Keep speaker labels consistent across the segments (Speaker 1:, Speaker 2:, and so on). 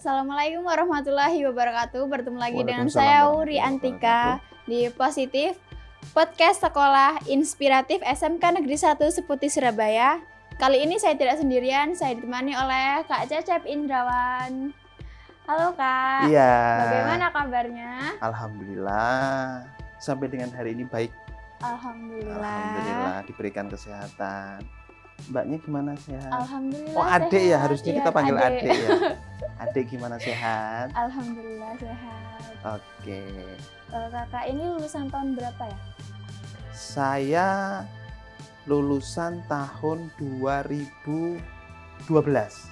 Speaker 1: Assalamualaikum warahmatullahi wabarakatuh. Bertemu lagi dengan saya Wuri Antika di Positif Podcast Sekolah Inspiratif SMK Negeri 1 Seputi Surabaya. Kali ini saya tidak sendirian, saya ditemani oleh Kak Cecep Indrawan. Halo Kak.
Speaker 2: Iya.
Speaker 1: Bagaimana kabarnya?
Speaker 2: Alhamdulillah. Sampai dengan hari ini baik.
Speaker 1: Alhamdulillah.
Speaker 2: Diberikan kesehatan. Mbaknya gimana, sehat?
Speaker 1: Alhamdulillah.
Speaker 2: Oh, adik
Speaker 1: sehat.
Speaker 2: ya, harusnya kita panggil adik ya. Adik gimana, sehat?
Speaker 1: Alhamdulillah sehat.
Speaker 2: Oke.
Speaker 1: Kakak ini lulusan tahun berapa ya?
Speaker 2: Saya lulusan tahun 2012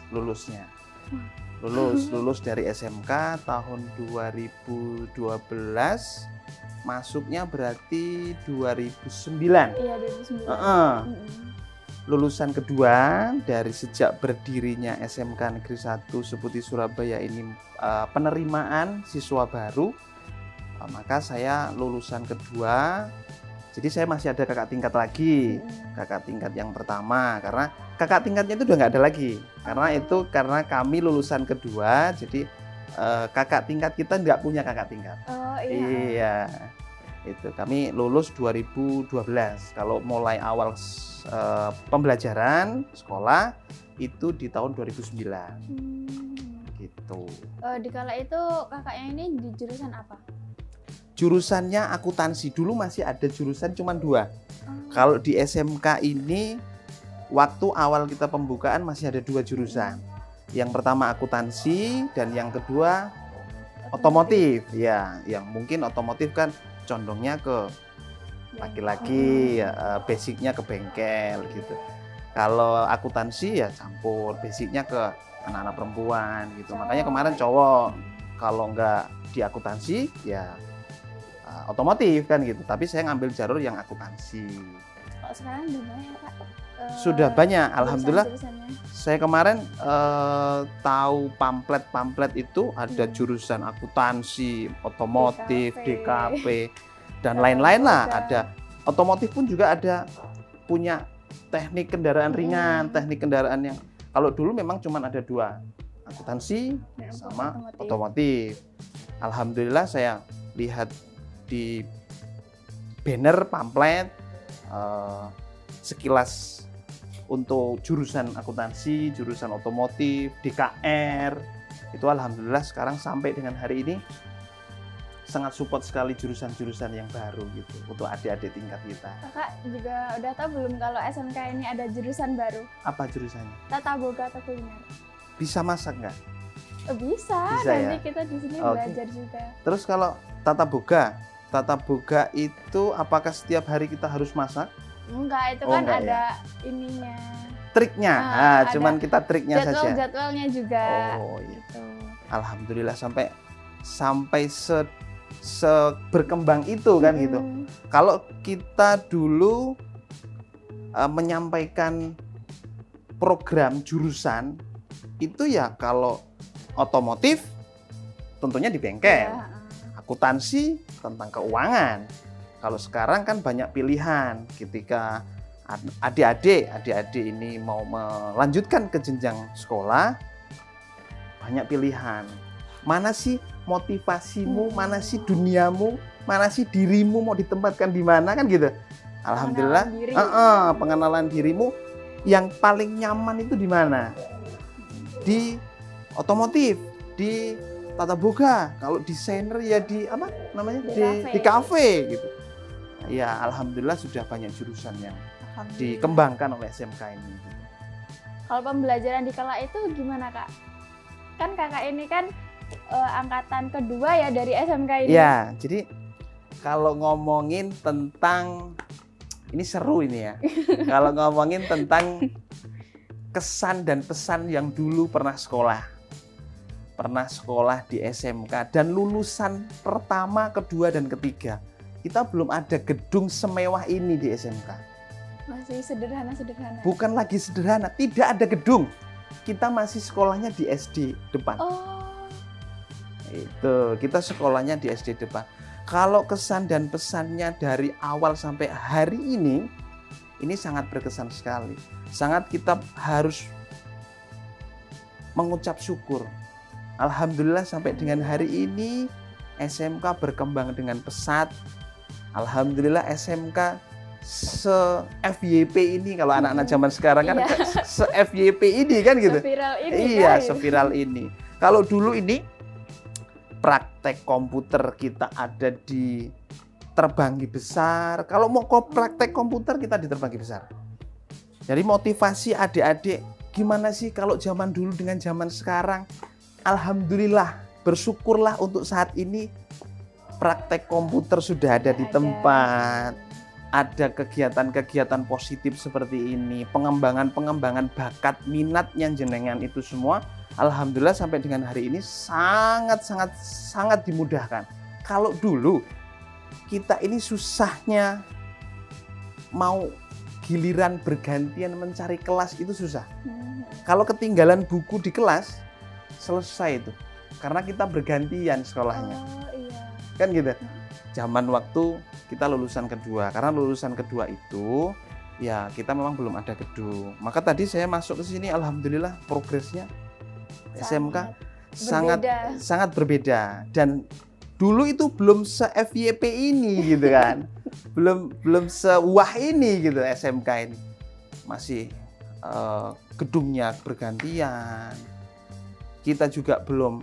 Speaker 2: lulusnya. Lulus dari SMK tahun 2012. Masuknya berarti 2009.
Speaker 1: Iya, 2009.
Speaker 2: Lulusan kedua dari sejak berdirinya SMK Negeri 1 Seputi Surabaya ini penerimaan siswa baru, maka saya lulusan kedua. Jadi saya masih ada kakak tingkat lagi, kakak tingkat yang pertama, karena kakak tingkatnya itu udah nggak ada lagi, karena kami lulusan kedua, jadi kakak tingkat kita nggak punya kakak tingkat.
Speaker 1: Oh iya.
Speaker 2: Iya, itu kami lulus 2012. Kalau mulai awal pembelajaran sekolah itu di tahun 2009. Gitu.
Speaker 1: Di kala itu kakaknya ini di jurusan apa?
Speaker 2: Jurusannya akuntansi. Dulu masih ada jurusan cuma 2. Kalau di SMK ini waktu awal kita pembukaan masih ada 2 jurusan. Yang pertama akuntansi dan yang kedua otomotif. Ya, yang mungkin otomotif kan condongnya ke laki-laki, ya, basicnya ke bengkel gitu. Kalau akuntansi ya campur, basicnya ke anak-anak perempuan gitu. Makanya kemarin cowok kalau nggak di akuntansi ya otomotif kan gitu. Tapi saya ngambil jalur yang akuntansi.
Speaker 1: Kalau sekarang di mana ya Kak?
Speaker 2: Sudah banyak, alhamdulillah.
Speaker 1: Jurusannya.
Speaker 2: Saya kemarin tahu pamflet itu ada jurusan akuntansi, otomotif, DKP dan lain-lain lah. Ada otomotif pun juga ada punya teknik kendaraan ringan, teknik kendaraan yang kalau dulu memang cuma ada 2, akuntansi sama otomotif. Alhamdulillah saya lihat di banner pamflet sekilas untuk jurusan akuntansi, jurusan otomotif, DKR itu alhamdulillah sekarang sampai dengan hari ini sangat support sekali jurusan-jurusan yang baru gitu untuk adik-adik tingkat kita.
Speaker 1: Kakak juga udah tahu belum kalau SMK ini ada jurusan baru?
Speaker 2: Apa jurusannya?
Speaker 1: Tata boga atau kuliner.
Speaker 2: Bisa masak nggak?
Speaker 1: Bisa nanti ya? Kita di sini belajar juga.
Speaker 2: Terus kalau tata boga itu apakah setiap hari kita harus masak?
Speaker 1: Enggak, itu kan ada ininya.
Speaker 2: Triknya, cuman kita triknya saja.
Speaker 1: Jadwalnya juga.
Speaker 2: Oh iya.
Speaker 1: Gitu.
Speaker 2: Alhamdulillah sampai berkembang itu kan gitu. Kalau kita dulu menyampaikan program jurusan itu ya kalau otomotif tentunya di bengkel, akuntansi tentang keuangan. Kalau sekarang kan banyak pilihan ketika adik-adik ini mau melanjutkan ke jenjang sekolah, banyak pilihan. Mana sih motivasimu, mana sih duniamu, mana sih dirimu mau ditempatkan di mana kan gitu. Alhamdulillah, pengenalan dirimu yang paling nyaman itu di mana? Di otomotif, di tata boga. Kalau desainer ya di apa namanya? Di kafe gitu. Ya alhamdulillah sudah banyak jurusan yang dikembangkan oleh SMK ini. Gitu.
Speaker 1: Kalau pembelajaran di kala itu gimana Kak? Kan kakak ini kan angkatan kedua ya dari SMK ini.
Speaker 2: Ya, jadi kalau ngomongin tentang ini seru ini ya. Kalau ngomongin tentang kesan dan pesan yang dulu pernah sekolah di SMK dan lulusan pertama, kedua dan ketiga, kita belum ada gedung semewah ini di SMK.
Speaker 1: Masih sederhana.
Speaker 2: Bukan lagi sederhana, tidak ada gedung. Kita masih sekolahnya di SD depan. Itu, kita sekolahnya di SD depan. Kalau kesan dan pesannya dari awal sampai hari ini sangat berkesan sekali. Sangat kita harus mengucap syukur Alhamdulillah sampai dengan hari ini SMK berkembang dengan pesat. Alhamdulillah SMK se-FYP ini, kalau anak-anak zaman sekarang kan se-FYP ini kan gitu.
Speaker 1: Seviral ini.
Speaker 2: Iya, seviral ini. Kalau dulu ini praktek komputer kita ada di Terbanggi Besar. Kalau mau praktek komputer kita di Terbanggi Besar. Jadi motivasi adik-adik, gimana sih kalau zaman dulu dengan zaman sekarang? Alhamdulillah, bersyukurlah untuk saat ini praktek komputer sudah ada di tempat. Ada kegiatan-kegiatan positif seperti ini, pengembangan bakat, minat yang jenengan itu semua. Alhamdulillah sampai dengan hari ini sangat dimudahkan. Kalau dulu kita ini susahnya mau giliran bergantian mencari kelas itu susah. Kalau ketinggalan buku di kelas, selesai itu. Karena kita bergantian sekolahnya. Kan gitu. Zaman waktu kita lulusan kedua. Karena lulusan kedua itu ya kita memang belum ada gedung. Maka tadi saya masuk ke sini, alhamdulillah progresnya SMK sangat berbeda. Dan dulu itu belum se-FYP ini gitu kan. belum sewah ini gitu SMK ini. Masih gedungnya bergantian. Kita juga belum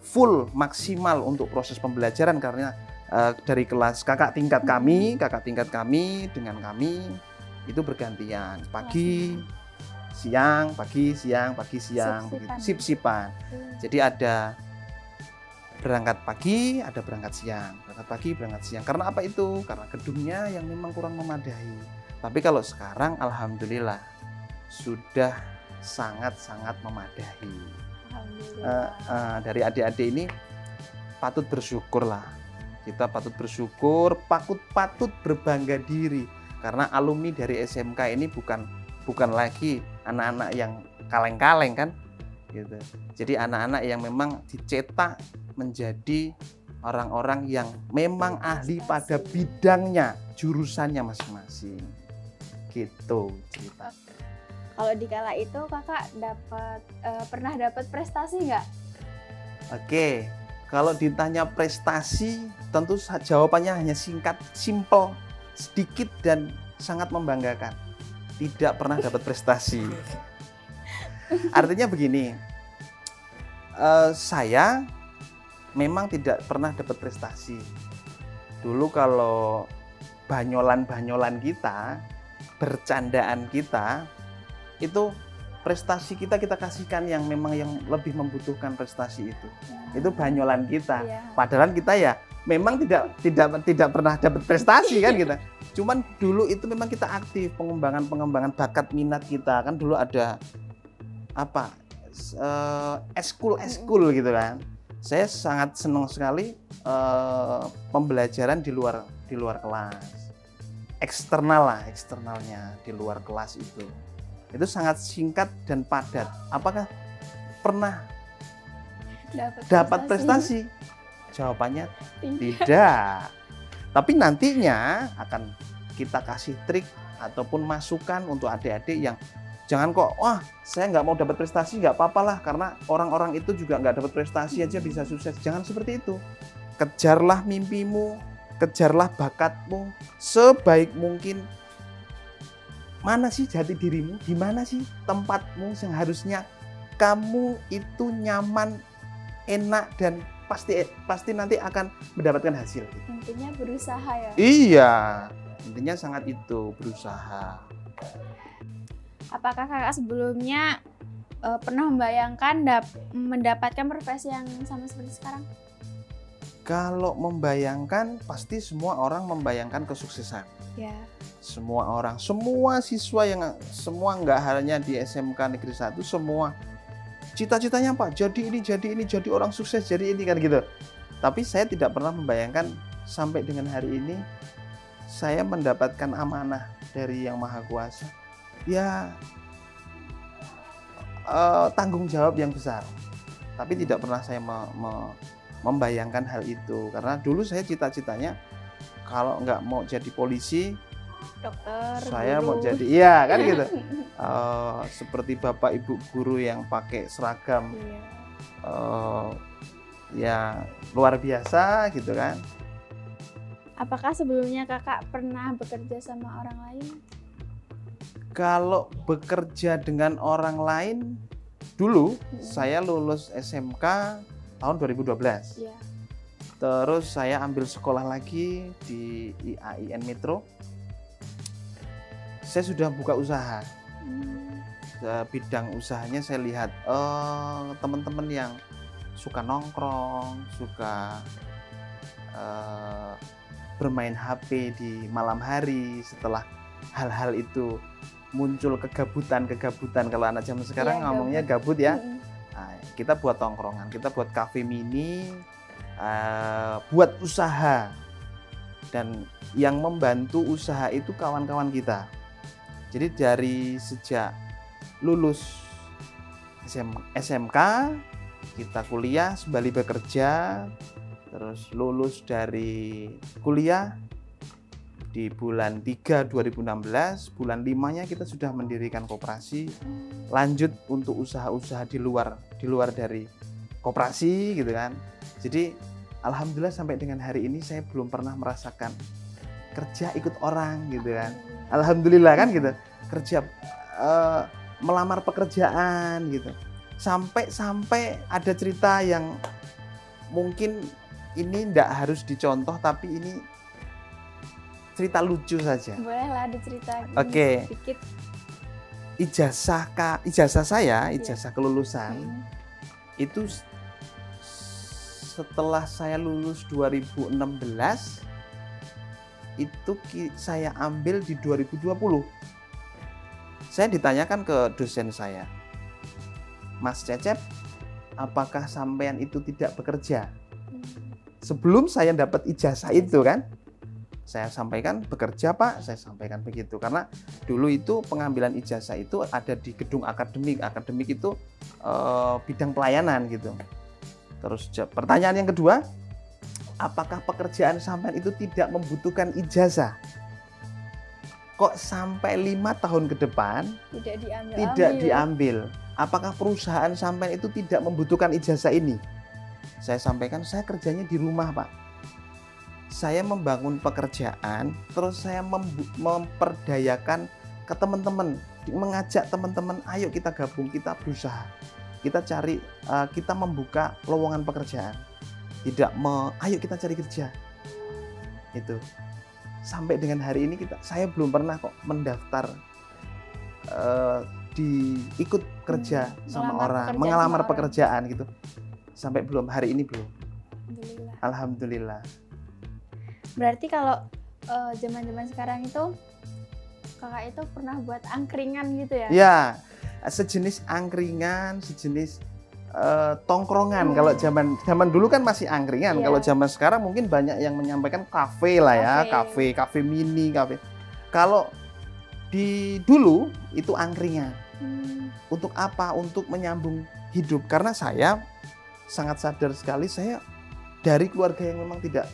Speaker 2: full maksimal untuk proses pembelajaran karena dari kelas kakak tingkat kami dengan kami itu bergantian, pagi siang, sip-sipan. Jadi ada berangkat pagi, ada berangkat siang, Karena apa itu? Karena gedungnya yang memang kurang memadai. Tapi kalau sekarang alhamdulillah sudah sangat memadai. Dari adik-adik ini patut bersyukur lah. Kita patut bersyukur, patut berbangga diri karena alumni dari SMK ini bukan lagi anak-anak yang kaleng-kaleng kan, gitu. Jadi anak-anak yang memang dicetak menjadi orang-orang yang memang ahli pada bidangnya, jurusannya masing-masing. Gitu cerita.
Speaker 1: Kalau di kala itu kakak pernah dapat prestasi nggak?
Speaker 2: Oke, kalau ditanya prestasi, tentu jawabannya hanya singkat, simple, sedikit dan sangat membanggakan. Tidak pernah dapat prestasi. Artinya begini, saya memang tidak pernah dapat prestasi. Dulu kalau banyolan kita, bercandaan kita, itu prestasi kita kasihkan yang memang yang lebih membutuhkan prestasi itu. Itu banyolan kita. Padahal kita ya memang tidak pernah dapat prestasi kan kita. Cuman dulu itu memang kita aktif pengembangan bakat minat kita. Kan dulu ada apa? Eskul gitu kan. Saya sangat senang sekali pembelajaran di luar kelas. Eksternalnya di luar kelas itu sangat singkat dan padat. Apakah pernah dapat prestasi? Jawabannya tidak. Tapi nantinya akan kita kasih trik ataupun masukan untuk adik-adik yang jangan kok, wah saya nggak mau dapat prestasi, nggak apa-apa lah karena orang-orang itu juga nggak dapat prestasi aja bisa sukses. Jangan seperti itu. Kejarlah mimpimu, kejarlah bakatmu sebaik mungkin. Mana sih jati dirimu? Di mana sih tempatmu yang harusnya kamu itu nyaman, enak dan pasti nanti akan mendapatkan hasil.
Speaker 1: Intinya berusaha ya.
Speaker 2: Iya, intinya sangat itu berusaha.
Speaker 1: Apakah kakak sebelumnya pernah membayangkan mendapatkan profesi yang sama seperti sekarang?
Speaker 2: Kalau membayangkan, pasti semua orang membayangkan kesuksesan.
Speaker 1: Ya.
Speaker 2: Semua orang, semua siswa yang semua nggak hanya di SMK Negeri 1, semua cita-citanya apa? Jadi orang sukses, jadi ini kan gitu. Tapi saya tidak pernah membayangkan sampai dengan hari ini saya mendapatkan amanah dari Yang Maha Kuasa. Ya, tanggung jawab yang besar. Tapi tidak pernah saya membayangkan hal itu. Karena dulu saya cita-citanya kalau nggak mau jadi polisi,
Speaker 1: dokter,
Speaker 2: saya
Speaker 1: guru.
Speaker 2: mau jadi, iya kan gitu. Seperti bapak ibu guru yang pakai seragam.
Speaker 1: Iya.
Speaker 2: ya luar biasa gitu kan.
Speaker 1: Apakah sebelumnya kakak pernah bekerja sama orang lain?
Speaker 2: Kalau bekerja dengan orang lain, dulu saya lulus SMK tahun 2012.
Speaker 1: Iya.
Speaker 2: Terus saya ambil sekolah lagi di IAIN Metro. Saya sudah buka usaha. Bidang usahanya saya lihat teman-teman yang suka nongkrong, suka bermain HP di malam hari. Setelah hal-hal itu muncul kegabutan kalau anak zaman sekarang ngomongnya gabut ya. Nah, kita buat tongkrongan, kita buat cafe mini, buat usaha, dan yang membantu usaha itu kawan-kawan kita. Jadi dari sejak lulus SMK kita kuliah sembari bekerja, terus lulus dari kuliah di bulan 3 2016, bulan 5-nya kita sudah mendirikan koperasi, lanjut untuk usaha-usaha di luar dari koperasi gitu kan. Jadi alhamdulillah sampai dengan hari ini saya belum pernah merasakan kerja ikut orang gitu kan. Alhamdulillah kan gitu. Kerja melamar pekerjaan gitu. Sampai ada cerita yang mungkin ini enggak harus dicontoh, tapi ini cerita lucu saja.
Speaker 1: Bolehlah diceritain.
Speaker 2: Oke.
Speaker 1: Sedikit.
Speaker 2: Ijazah saya, ijazah kelulusan itu setelah saya lulus 2016 itu saya ambil di 2020. Saya ditanyakan ke dosen saya, Mas Cecep, apakah sampean itu tidak bekerja? Sebelum saya dapat ijazah itu kan, saya sampaikan bekerja Pak, saya sampaikan begitu. Karena dulu itu pengambilan ijazah itu ada di gedung akademik. Akademik itu bidang pelayanan gitu. Terus pertanyaan yang kedua, apakah pekerjaan sampean itu tidak membutuhkan ijazah? Kok sampai 5 tahun ke depan tidak diambil? Apakah perusahaan sampean itu tidak membutuhkan ijazah ini? Saya sampaikan, saya kerjanya di rumah Pak. Saya membangun pekerjaan, terus saya memperdayakan ke teman-teman, mengajak teman-teman, ayo kita gabung, kita berusaha, kita cari, kita membuka lowongan pekerjaan. Ayo kita cari kerja. Itu. Sampai dengan hari ini saya belum pernah kok mendaftar ikut kerja sama orang, mengelamar pekerjaan gitu. Sampai hari ini belum. Alhamdulillah.
Speaker 1: Berarti kalau zaman-zaman sekarang itu kakak itu pernah buat angkringan gitu ya?
Speaker 2: Ya, sejenis angkringan, sejenis tongkrongan. Kalau zaman dulu kan masih angkringan. Kalau zaman sekarang mungkin banyak yang menyampaikan kafe lah ya, kafe mini, kafe. Kalau dulu itu angkringan. Untuk apa? Untuk menyambung hidup. Karena saya sangat sadar sekali, saya dari keluarga yang memang tidak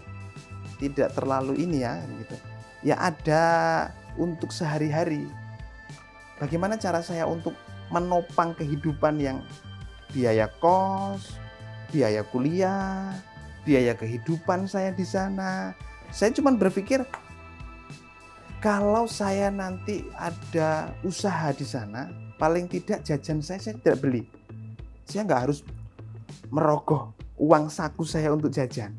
Speaker 2: terlalu ini ya gitu. Ya ada untuk sehari-hari. Bagaimana cara saya untuk menopang kehidupan yang biaya kos, biaya kuliah, biaya kehidupan saya di sana. Saya cuma berpikir kalau saya nanti ada usaha di sana, paling tidak jajan saya tidak beli. Saya nggak harus merogoh uang saku saya untuk jajan.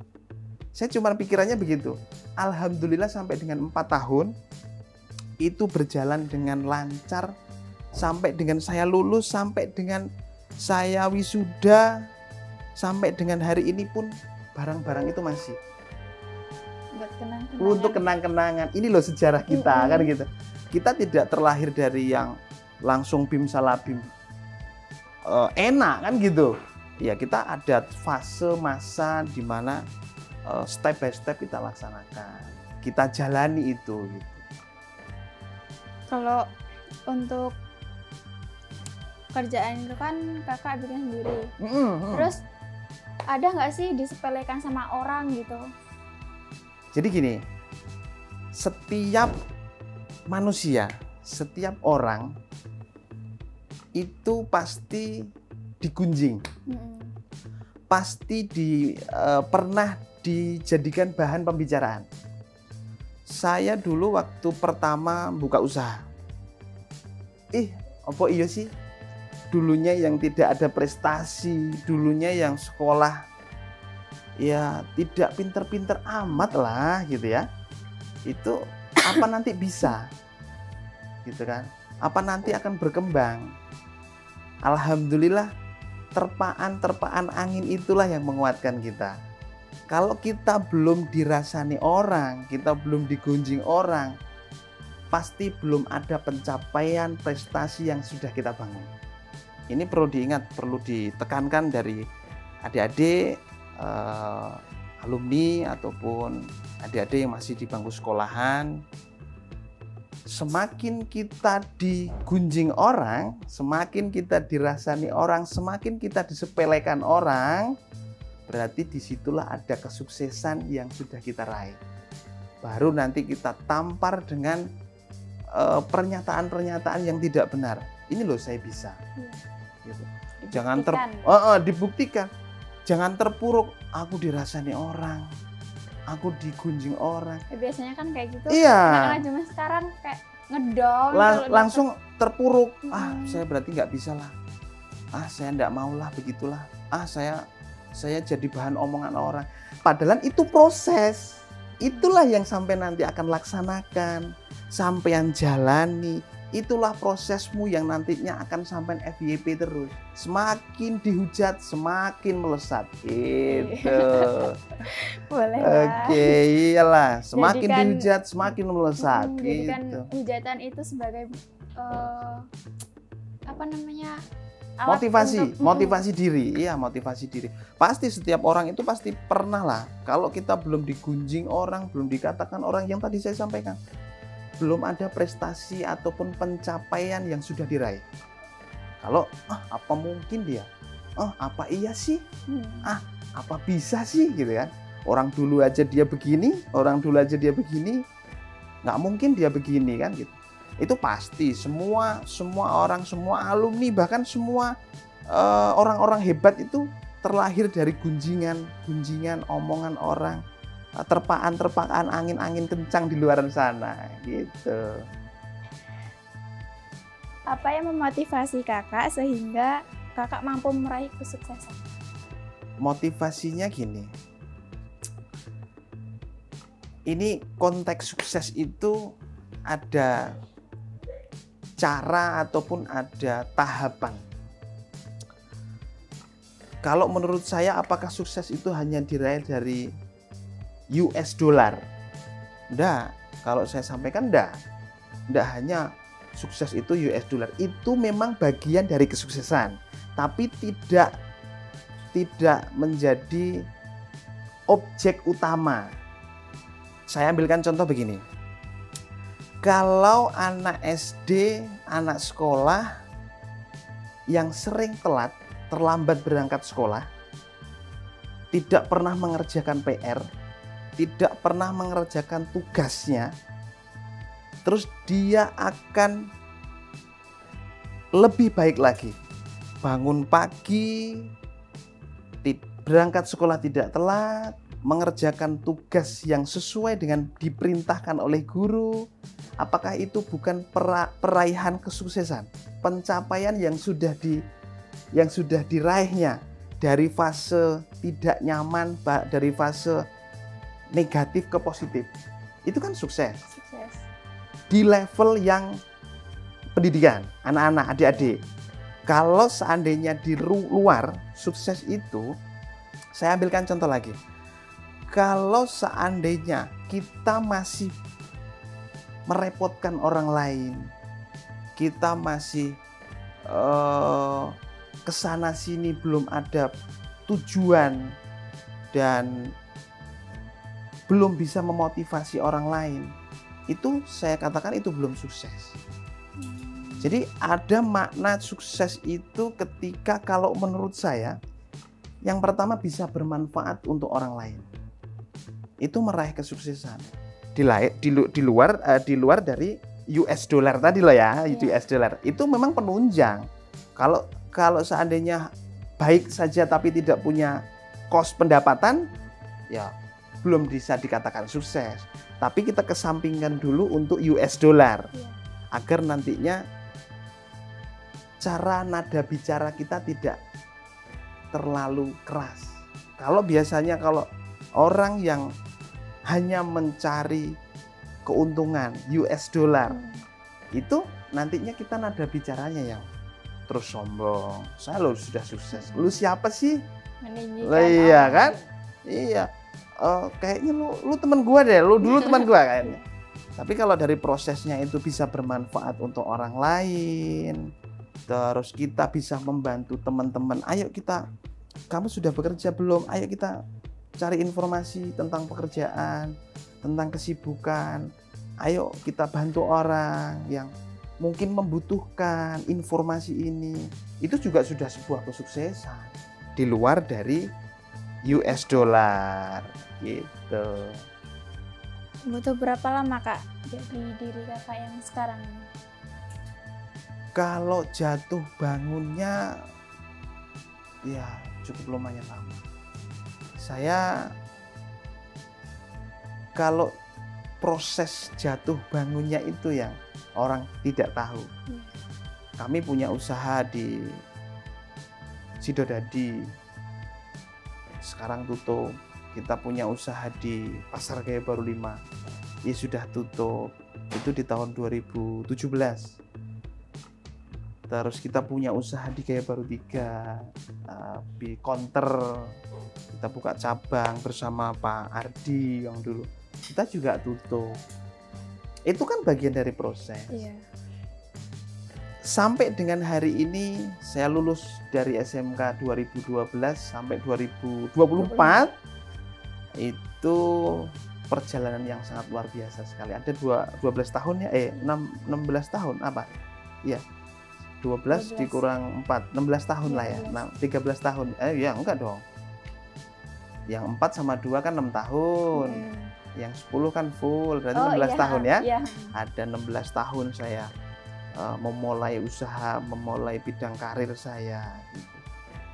Speaker 2: Saya cuma pikirannya begitu. Alhamdulillah sampai dengan 4 tahun itu berjalan dengan lancar, sampai dengan saya lulus, sampai dengan saya wisuda, sampai dengan hari ini pun barang-barang itu masih untuk kenang-kenangan. Ini loh sejarah kita kan gitu. Kita tidak terlahir dari yang langsung bim salabim enak kan gitu. Ya kita ada fase masa di mana step by step kita laksanakan, kita jalani itu. Gitu.
Speaker 1: Kalau untuk kerjaan itu kan kakak bikin sendiri. Terus ada nggak sih disepelekan sama orang gitu?
Speaker 2: Jadi gini, setiap manusia, setiap orang itu pasti digunjing. pasti pernah dijadikan bahan pembicaraan. Saya dulu waktu pertama buka usaha, apa iya sih? Dulunya yang tidak ada prestasi, dulunya yang sekolah ya tidak pinter-pinter amat lah gitu ya. Itu apa nanti bisa? Gitu kan? Apa nanti akan berkembang? Alhamdulillah terpaan angin itulah yang menguatkan kita. Kalau kita belum dirasani orang, kita belum digunjing orang, pasti belum ada pencapaian prestasi yang sudah kita bangun. Ini perlu diingat, perlu ditekankan dari adik-adik, alumni ataupun adik-adik yang masih di bangku sekolahan. Semakin kita digunjing orang, semakin kita dirasani orang, semakin kita disepelekan orang, berarti disitulah ada kesuksesan yang sudah kita raih. Baru nanti kita tampar dengan pernyataan-pernyataan yang tidak benar. Ini loh saya bisa. Gitu. Jangan dibuktikan. Jangan terpuruk. Aku dirasani orang, aku digunjing orang.
Speaker 1: Biasanya kan kayak gitu.
Speaker 2: Iya.
Speaker 1: Anak-anak zaman sekarang kayak ngedown.
Speaker 2: Langsung terpuruk. Saya berarti nggak bisa lah. Saya nggak mau lah begitulah. Saya jadi bahan omongan orang. Padahal itu proses. Itulah yang sampai nanti akan laksanakan, sampean jalani. Itulah prosesmu yang nantinya akan sampai FYP terus. Semakin dihujat, semakin melesat. Gitu.
Speaker 1: Boleh lah.
Speaker 2: Oke, iyalah. Semakin dihujat, semakin melesat.
Speaker 1: Jadikan
Speaker 2: gitu.
Speaker 1: hujatan itu sebagai
Speaker 2: motivasi diri. Iya, motivasi diri. Pasti setiap orang itu pasti pernah lah. Kalau kita belum digunjing orang, belum dikatakan orang yang tadi saya sampaikan, belum ada prestasi ataupun pencapaian yang sudah diraih. Kalau apa mungkin dia? Apa iya sih? Apa bisa sih gitu kan? Orang dulu aja dia begini, nggak mungkin dia begini kan gitu. Itu pasti semua orang, semua alumni, bahkan semua orang-orang hebat itu terlahir dari gunjingan omongan orang, terpaan angin kencang di luar sana gitu.
Speaker 1: Apa yang memotivasi kakak sehingga kakak mampu meraih kesuksesan?
Speaker 2: Motivasinya gini, ini konteks sukses itu ada cara ataupun ada tahapan. Kalau menurut saya, apakah sukses itu hanya diraih dari US dollar? Enggak. Kalau saya sampaikan enggak hanya sukses itu US dollar. Itu memang bagian dari kesuksesan, tapi tidak menjadi objek utama. Saya ambilkan contoh begini. Kalau anak SD, anak sekolah yang sering telat, terlambat berangkat sekolah, tidak pernah mengerjakan PR, tidak pernah mengerjakan tugasnya, terus dia akan lebih baik lagi. Bangun pagi, berangkat sekolah tidak telat, mengerjakan tugas yang sesuai dengan diperintahkan oleh guru. Apakah itu bukan peraihan kesuksesan, pencapaian yang sudah diraihnya dari fase tidak nyaman, dari fase negatif ke positif? Itu kan sukses. Di level yang pendidikan, anak-anak, adik-adik. Kalau seandainya di luar sukses itu, saya ambilkan contoh lagi. Kalau seandainya kita masih merepotkan orang lain, kita masih kesana sini belum ada tujuan dan belum bisa memotivasi orang lain, itu saya katakan itu belum sukses. Jadi ada makna sukses itu ketika kalau menurut saya, yang pertama bisa bermanfaat untuk orang lain. Itu meraih kesuksesan. Di luar dari US dollar tadi loh ya, US dollar. Itu memang penunjang. Kalau seandainya baik saja tapi tidak punya kos pendapatan ya belum bisa dikatakan sukses. Tapi kita kesampingkan dulu untuk US dollar agar nantinya cara nada bicara kita tidak terlalu keras. Kalau biasanya kalau orang yang hanya mencari keuntungan US dollar itu nantinya kita nada bicaranya yang terus sombong. Saya lo sudah sukses. Lu siapa sih? Iya kan? Iya. Kayaknya lu teman gua deh. Lu dulu teman gua kayaknya. Tapi kalau dari prosesnya itu bisa bermanfaat untuk orang lain, terus kita bisa membantu teman-teman. Ayo kita, kamu sudah bekerja belum? Ayo kita cari informasi tentang pekerjaan, tentang kesibukan. Ayo kita bantu orang yang mungkin membutuhkan informasi ini. Itu juga sudah sebuah kesuksesan di luar dari US dollar gitu.
Speaker 1: Butuh berapa lama Kak jadi diri Kakak yang sekarang ini?
Speaker 2: Kalau jatuh bangunnya ya cukup lumayan lama. Saya kalau proses jatuh bangunnya itu yang orang tidak tahu. Kami punya usaha di Sidodadi, sekarang tutup. Kita punya usaha di Pasar Gaya Baru 5, ya sudah tutup. Itu di tahun 2017. Terus kita punya usaha di Gaya Baru 3, di Counter. Kita buka cabang bersama Pak Ardi yang dulu. Kita juga tutup. Itu kan bagian dari proses.
Speaker 1: Iya.
Speaker 2: Sampai dengan hari ini saya lulus dari SMK 2012 sampai 2024 itu perjalanan yang sangat luar biasa sekali. Ada 12 tahun ya, 16 tahun apa? Iya. 12 dikurang 4, 16 tahun lah ya. Nah, 13 tahun. Ya enggak dong. Yang 4 sama 2 kan 6 tahun. Yang 10 kan full, berarti 16 tahun ya. Ada 16 tahun saya memulai usaha, memulai bidang karir saya gitu.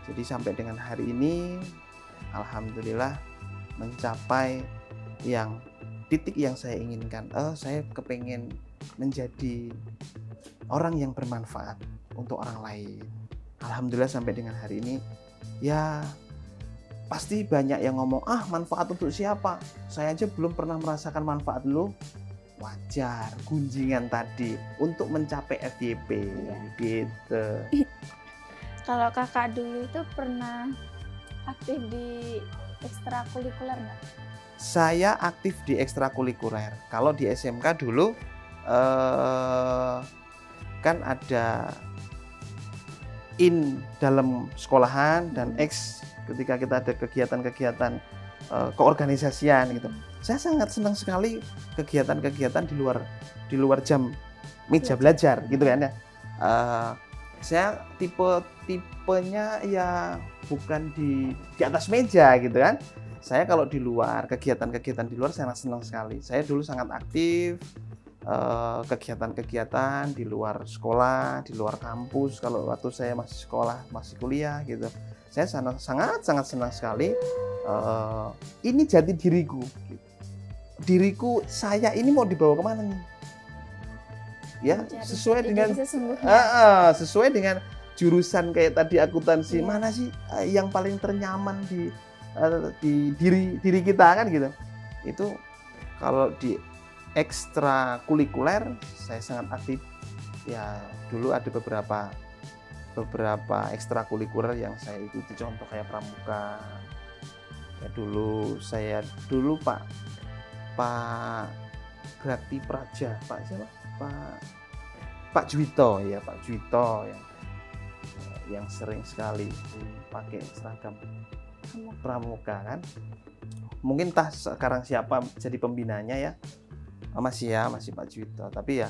Speaker 2: Jadi sampai dengan hari ini alhamdulillah mencapai yang titik yang saya inginkan. Saya kepengen menjadi orang yang bermanfaat untuk orang lain. Alhamdulillah sampai dengan hari ini ya pasti banyak yang ngomong, manfaat untuk siapa? Saya aja belum pernah merasakan manfaat lo. Wajar, gunjingan tadi untuk mencapai FYP gitu.
Speaker 1: Kalau kakak dulu itu pernah aktif di ekstrakurikuler nggak?
Speaker 2: Saya aktif di ekstrakurikuler. Kalau di SMK dulu kan ada in dalam sekolahan dan ex ketika kita ada kegiatan-kegiatan keorganisasian gitu. Saya sangat senang sekali kegiatan-kegiatan di luar jam meja belajar gitu kan ya. Saya tipenya ya bukan di atas meja gitu kan. Saya kalau di luar kegiatan-kegiatan di luar sangat senang sekali. Saya dulu sangat aktif kegiatan-kegiatan di luar sekolah, di luar kampus. Kalau waktu saya masih sekolah, masih kuliah gitu. Saya sangat senang sekali. Ini jati diriku. Diriku saya ini mau dibawa kemana nih? Ya sesuai dengan jurusan kayak tadi akuntansi. Mana sih yang paling ternyaman di diri kita kan gitu. Itu kalau di ekstrakurikuler saya sangat aktif. Ya dulu ada beberapa ekstrakurikuler yang saya ikuti, contoh kayak pramuka. Ya dulu Pak Brakti Praja, Pak siapa? Pak Juwito ya, Pak Juwito yang sering sekali pakai seragam pramuka kan. Mungkin sekarang siapa jadi pembinanya ya? Masih Pak Juwito. Tapi ya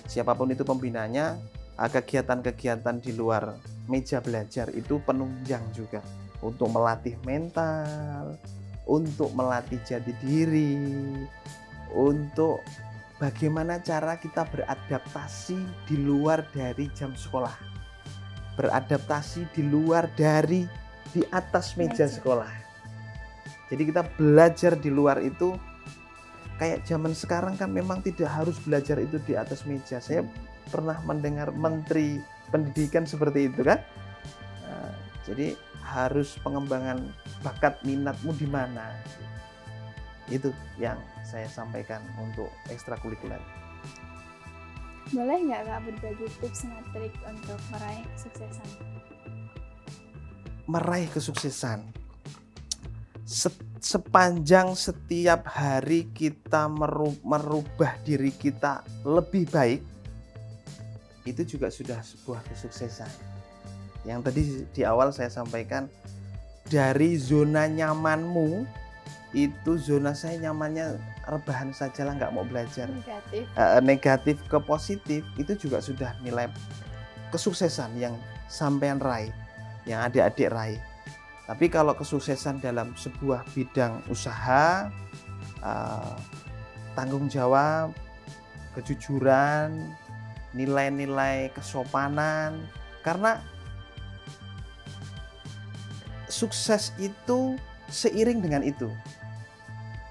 Speaker 2: siapapun itu pembinanya, kegiatan-kegiatan di luar meja belajar itu penunjang juga untuk melatih mental, untuk melatih jati diri, untuk bagaimana cara kita beradaptasi di luar dari jam sekolah, beradaptasi di luar dari di atas meja sekolah. Jadi kita belajar di luar itu kayak zaman sekarang kan memang tidak harus belajar itu di atas meja. Saya pernah mendengar menteri pendidikan seperti itu kan. Jadi harus pengembangan bakat minatmu di mana. Itu yang saya sampaikan untuk ekstrakurikuler.
Speaker 1: Boleh nggak Kak berbagi tips dan trik untuk meraih kesuksesan?
Speaker 2: Meraih kesuksesan. Sepanjang setiap hari kita merubah diri kita lebih baik, itu juga sudah sebuah kesuksesan. Yang tadi di awal saya sampaikan, dari zona nyamanmu, itu zona saya nyamannya rebahan saja lah, nggak mau belajar. Negatif ke positif, itu juga sudah nilai kesuksesan yang sampean raih, yang adik-adik raih. Tapi kalau kesuksesan dalam sebuah bidang usaha, tanggung jawab, kejujuran, nilai-nilai kesopanan, karena sukses itu seiring dengan itu.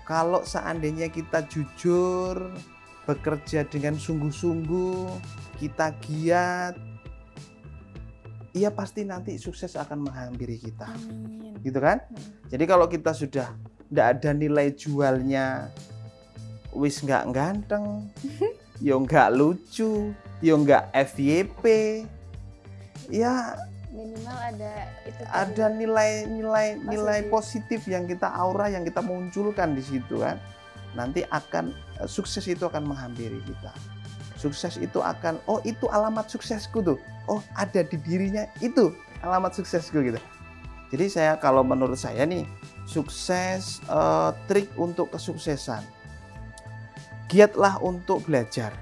Speaker 2: Kalau seandainya kita jujur, bekerja dengan sungguh-sungguh, kita giat, iya pasti nanti sukses akan menghampiri kita.
Speaker 1: Amin.
Speaker 2: Gitu kan? Jadi kalau kita sudah tidak ada nilai jualnya, wis nggak ganteng, yo nggak lucu, yo nggak FYP, ya
Speaker 1: minimal ada itu.
Speaker 2: Ada nilai positif yang kita aura, yang kita munculkan di situ kan. Nanti akan sukses itu akan menghampiri kita. Sukses itu akan, oh itu alamat suksesku tuh. Oh ada di dirinya, itu alamat suksesku gitu. Jadi saya, kalau menurut saya nih, sukses, trik untuk kesuksesan, giatlah untuk belajar.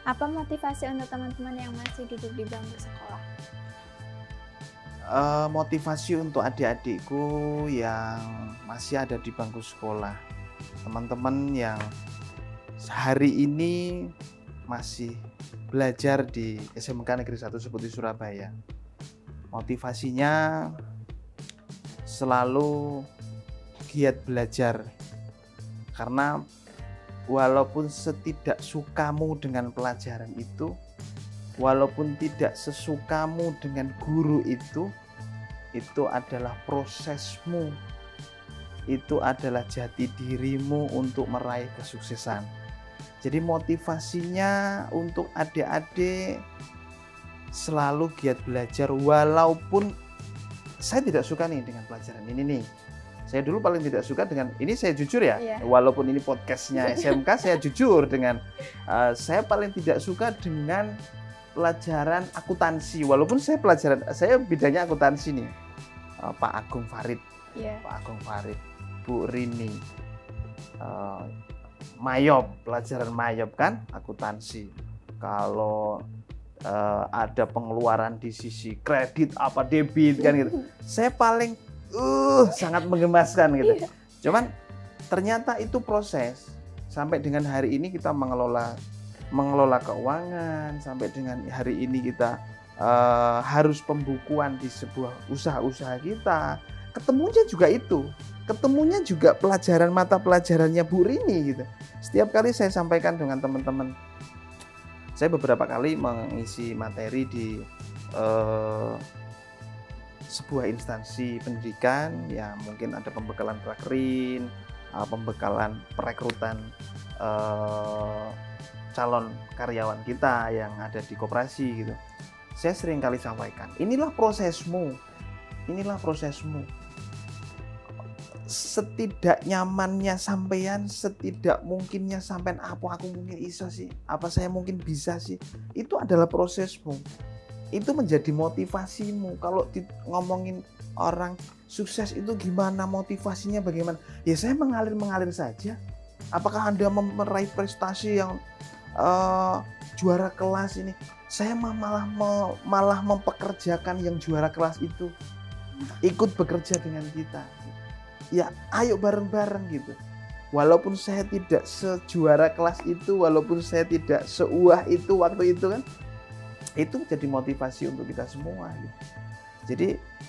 Speaker 1: Apa motivasi untuk teman-teman yang masih duduk di bangku sekolah?
Speaker 2: Motivasi untuk adik-adikku yang masih ada di bangku sekolah, teman-teman yang hari ini masih belajar di SMK Negeri 1 Seputi Surabaya. Motivasinya selalu giat belajar, karena walaupun setidak sukamu dengan pelajaran itu, walaupun tidak sesukamu dengan guru itu adalah prosesmu, itu adalah jati dirimu untuk meraih kesuksesan. Jadi motivasinya untuk adik-adik selalu giat belajar, walaupun saya tidak suka nih dengan pelajaran ini nih. Saya dulu paling tidak suka dengan ini, saya jujur ya, walaupun ini podcastnya SMK, saya jujur dengan saya paling tidak suka dengan pelajaran akuntansi, walaupun saya bidangnya akuntansi nih. Pak Agung Farid, Pak Agung Farid, Bu Rini, Mayop, pelajaran Mayop kan akuntansi. Kalau ada pengeluaran di sisi kredit apa debit kan gitu, saya paling sangat menggemaskan gitu. Cuman ternyata itu proses sampai dengan hari ini kita mengelola keuangan, sampai dengan hari ini kita harus pembukuan di sebuah usaha-usaha kita. Ketemunya juga pelajaran mata pelajarannya Bu Rini gitu. Setiap kali saya sampaikan dengan teman-teman, saya beberapa kali mengisi materi di sebuah instansi pendidikan, ya mungkin ada pembekalan prakerin, pembekalan perekrutan calon karyawan kita yang ada di koperasi gitu. Saya sering kali sampaikan, inilah prosesmu. Setidak nyamannya sampean, setidak mungkinnya sampean, apa aku mungkin iso sih, apa saya mungkin bisa sih, itu adalah prosesmu. Itu menjadi motivasimu. Kalau ngomongin orang sukses itu gimana, motivasinya bagaimana, ya saya mengalir saja. Apakah Anda meraih prestasi yang juara kelas ini, saya malah mempekerjakan yang juara kelas itu ikut bekerja dengan kita. Ya ayo bareng-bareng gitu. Walaupun saya tidak sejuara kelas itu, walaupun saya tidak seuah itu waktu itu kan, itu jadi motivasi untuk kita semua gitu. Jadi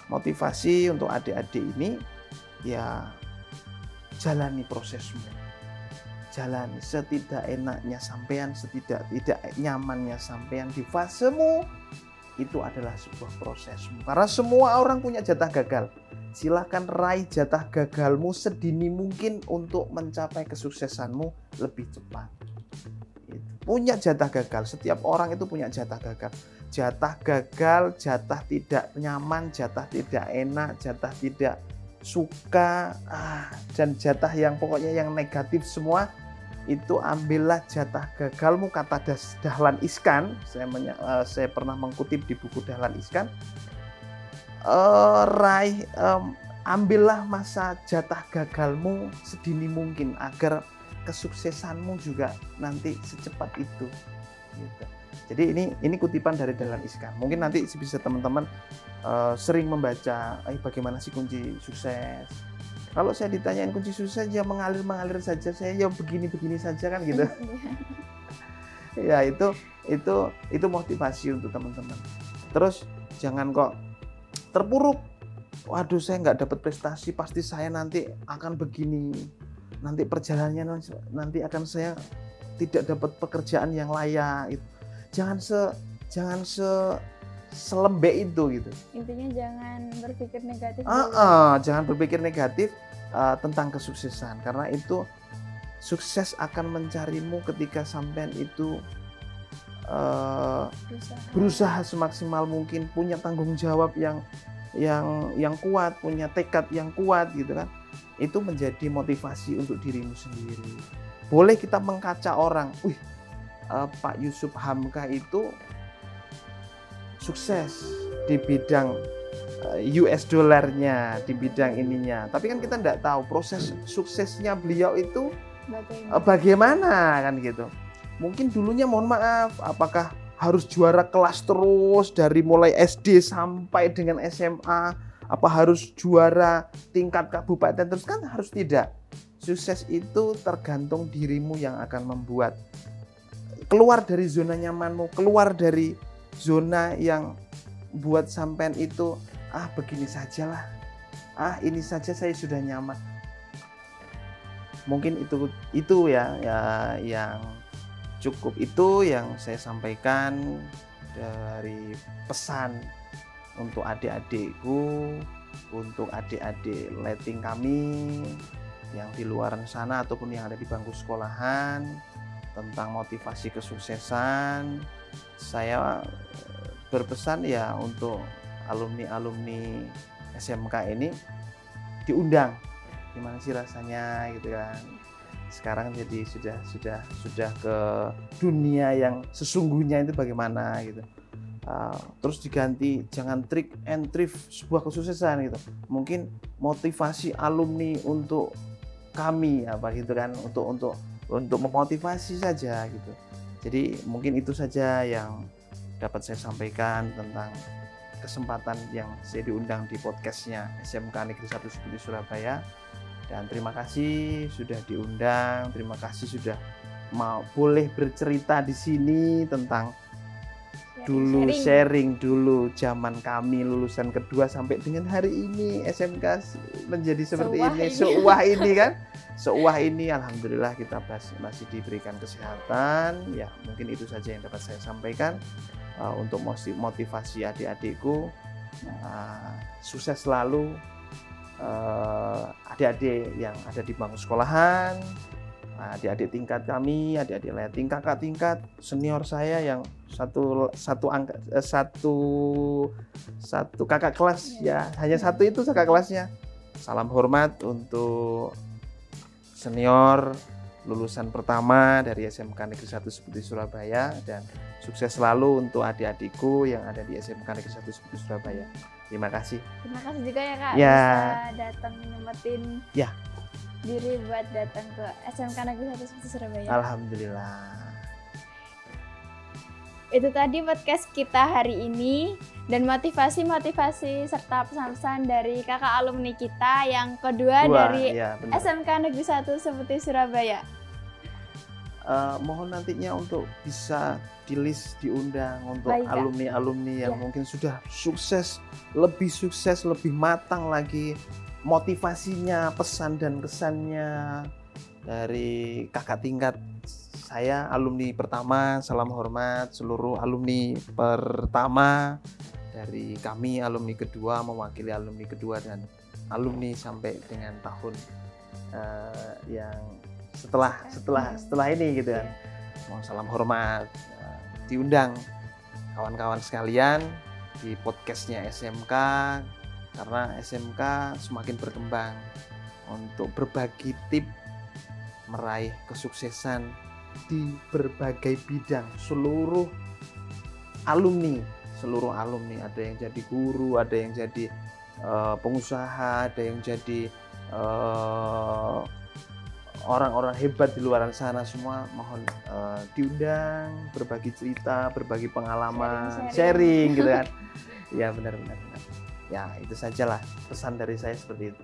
Speaker 2: motivasi untuk adik-adik ini, ya jalani prosesmu. Jalani setidak enaknya sampean, setidak tidak nyamannya sampean di fasemu, itu adalah sebuah prosesmu. Karena semua orang punya jatah gagal. Silakan raih jatah gagalmu sedini mungkin untuk mencapai kesuksesanmu lebih cepat. Punya jatah gagal, setiap orang itu punya jatah gagal. Jatah gagal, jatah tidak nyaman, jatah tidak enak, jatah tidak suka, dan jatah yang pokoknya yang negatif semua. Itu ambillah jatah gagalmu, kata Dahlan Iskan. Saya pernah mengutip di buku Dahlan Iskan. Ambillah masa jatah gagalmu sedini mungkin agar kesuksesanmu juga nanti secepat itu. Gitu. Jadi ini kutipan dari Dahlan Iskan. Mungkin nanti bisa teman-teman sering membaca, bagaimana sih kunci sukses. Kalau saya ditanyain kunci sukses ya mengalir saja, saya ya begini saja kan gitu. Ya itu motivasi untuk teman-teman. Terus jangan kok terpuruk. Waduh, saya nggak dapat prestasi, pasti saya nanti akan begini. Nanti perjalanannya nanti akan saya tidak dapat pekerjaan yang layak. Jangan selembek itu gitu.
Speaker 1: Intinya jangan berpikir negatif.
Speaker 2: Jangan berpikir negatif tentang kesuksesan, karena itu sukses akan mencarimu ketika sampean itu berusaha semaksimal mungkin, punya tanggung jawab yang kuat, punya tekad yang kuat gitu kan. Itu menjadi motivasi untuk dirimu sendiri. Boleh kita mengkaca orang, Pak Yusuf Hamka itu sukses di bidang US dollarnya, di bidang ininya. Tapi kan kita tidak tahu proses suksesnya beliau itu bagaimana kan gitu. Mungkin dulunya mohon maaf, apakah harus juara kelas terus dari mulai SD sampai dengan SMA? Apa harus juara tingkat kabupaten terus? Kan harus tidak. Sukses itu tergantung dirimu yang akan membuat. Keluar dari zona nyamanmu, keluar dari zona yang buat sampean itu begini sajalah, ini saja saya sudah nyaman. Mungkin itu ya yang cukup, itu yang saya sampaikan dari pesan untuk adik-adikku, untuk adik-adik letting kami yang di luar sana ataupun yang ada di bangku sekolahan, tentang motivasi kesuksesan. Saya berpesan ya untuk alumni SMK ini diundang, gimana sih rasanya gitu kan. Sekarang jadi sudah ke dunia yang sesungguhnya itu bagaimana gitu. Terus diganti jangan trik and trick sebuah kesuksesan gitu. Mungkin motivasi alumni untuk kami gitu kan, untuk memotivasi saja gitu. Jadi mungkin itu saja yang dapat saya sampaikan tentang kesempatan yang saya diundang di podcastnya SMK Negeri 1 Seputi Surabaya. Dan terima kasih sudah diundang, terima kasih sudah boleh bercerita di sini tentang sharing dulu zaman kami lulusan kedua sampai dengan hari ini SMK menjadi seperti ini, seuah ini kan. Seuah ini alhamdulillah kita masih diberikan kesehatan. Ya, mungkin itu saja yang dapat saya sampaikan untuk motivasi adik-adikku. Sukses selalu adik-adik yang ada di bangku sekolahan, adik-adik tingkat kami, adik-adik letting, kakak tingkat senior saya yang satu kakak kelas ya, hanya satu itu kakak kelasnya. Salam hormat untuk senior lulusan pertama dari SMK Negeri 1 Seputi Surabaya, dan sukses selalu untuk adik-adikku yang ada di SMK Negeri 1 Seputi Surabaya. Terima kasih.
Speaker 1: Terima kasih juga ya Kak,
Speaker 2: ya,
Speaker 1: bisa datang nyempetin diri buat datang ke SMK Negeri 1 Seputi Surabaya.
Speaker 2: Alhamdulillah.
Speaker 1: Itu tadi podcast kita hari ini, dan motivasi serta pesan-pesan dari kakak alumni kita yang kedua dari SMK Negeri 1 Seputi Surabaya.
Speaker 2: Mohon nantinya untuk bisa diundang untuk alumni-alumni yang mungkin sudah sukses, lebih matang lagi, motivasinya, pesan dan kesannya dari kakak tingkat saya, alumni pertama. Salam hormat seluruh alumni pertama, dari kami alumni kedua mewakili alumni kedua dan alumni sampai dengan tahun yang setelah ini gitu kan. Mau salam hormat, diundang kawan-kawan sekalian di podcastnya SMK, karena SMK semakin berkembang untuk berbagi tips meraih kesuksesan di berbagai bidang. Seluruh alumni, ada yang jadi guru, ada yang jadi pengusaha, ada yang jadi orang-orang hebat di luar sana. Semua mohon diundang, berbagi cerita, berbagi pengalaman, sharing gitu kan. Ya benar. Ya itu sajalah pesan dari saya seperti itu.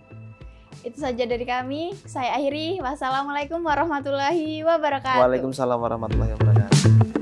Speaker 1: Itu saja dari kami. Saya akhiri. Wassalamualaikum warahmatullahi wabarakatuh.
Speaker 2: Waalaikumsalam warahmatullahi wabarakatuh.